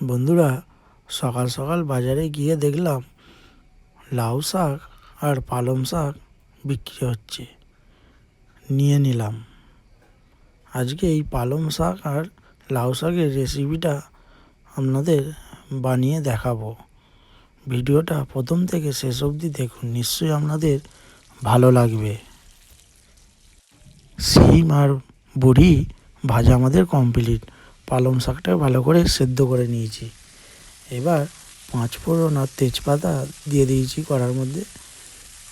বন্ধুরা, সকাল সকাল বাজারে গিয়ে দেখলাম লাউ শাক আর পালং শাক বিক্রি হচ্ছে। নিয়ে নিলাম। আজকে এই পালং শাক আর লাউ শাকের রেসিপিটা আপনাদের বানিয়ে দেখাবো। ভিডিওটা প্রথম থেকে শেষ অবধি দেখুন, নিশ্চয়ই আপনাদের ভালো লাগবে। শিম আর বড়ি ভাজা আমাদের কমপ্লিট। পালং শাকটা ভালো করে সেদ্ধ করে নিয়েছি। এবার 5 ফোড়ন আর তেজপাতা দিয়ে দিয়েছি কড়ার মধ্যে।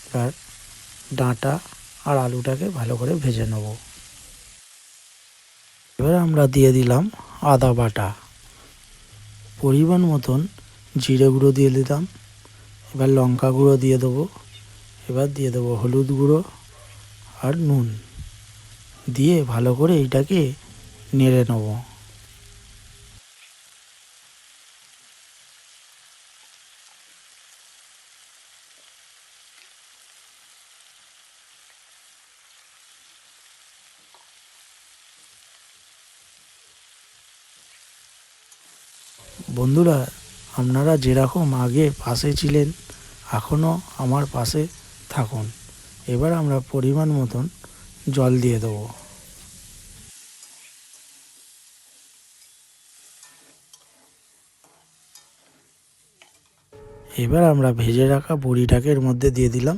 এবার ডাঁটা আর আলুটাকে ভালো করে ভেজে নেব। এবার আমরা দিয়ে দিলাম আদা বাটা, পরিমাণ মতন জিরে গুঁড়ো দিয়ে দিলাম। এবার লঙ্কা গুঁড়ো দিয়ে দেবো। এবার দিয়ে দেবো হলুদ গুঁড়ো আর নুন দিয়ে ভালো করে এইটাকে নেড়ে নেব। বন্ধুরা, আপনারা যেরকম আগে পাশে ছিলেন এখনও আমার পাশে থাকুন। এবার আমরা পরিমাণ মতন জল দিয়ে দেবো। এবার আমরা ভেজে রাখা বড়িটাকে এর মধ্যে দিয়ে দিলাম,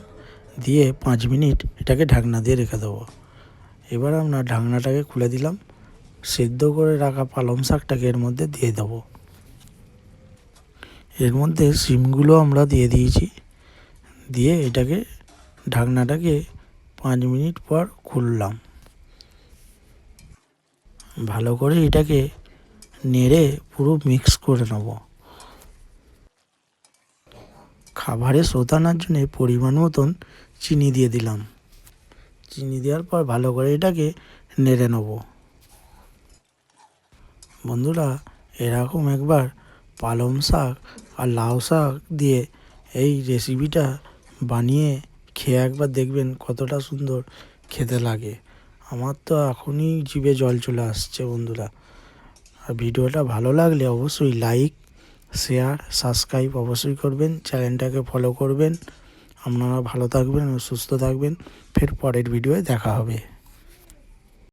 দিয়ে 5 মিনিট এটাকে ঢাকনা দিয়ে রেখে দেবো। এবার আমরা ঢাকনাটাকে খুলে দিলাম, সেদ্ধ করে রাখা পালং শাকটাকে এর মধ্যে দিয়ে দেবো। এর মধ্যে শিমগুলো আমরা দিয়ে দিয়েছি। দিয়ে এটাকে ঢাকনাটাকে 5 মিনিট পর খুললাম। ভালো করে এটাকে নেড়ে পুরো মিক্স করে নেব। খাবারে স্বাদ আনার জন্য পরিমাণ মতন চিনি দিয়ে দিলাম। চিনি দেওয়ার পর ভালো করে এটাকে নেড়ে নেব। বন্ধুরা, এরকম একবার পালং শাক আর লাউ শাক দিয়ে এই রেসিপিটা বানিয়ে খেয়ে একবার দেখবেন কতটা সুন্দর খেতে লাগে। আমার তো এখনই জিভে জল চলে আসছে বন্ধুরা। আর ভিডিওটা ভালো লাগলে অবশ্যই লাইক, শেয়ার, সাবস্ক্রাইব অবশ্যই করবেন, চ্যানেলটাকে ফলো করবেন। আপনারা ভালো থাকবেন ও সুস্থ থাকবেন। ফের পরের ভিডিওয়ে দেখা হবে।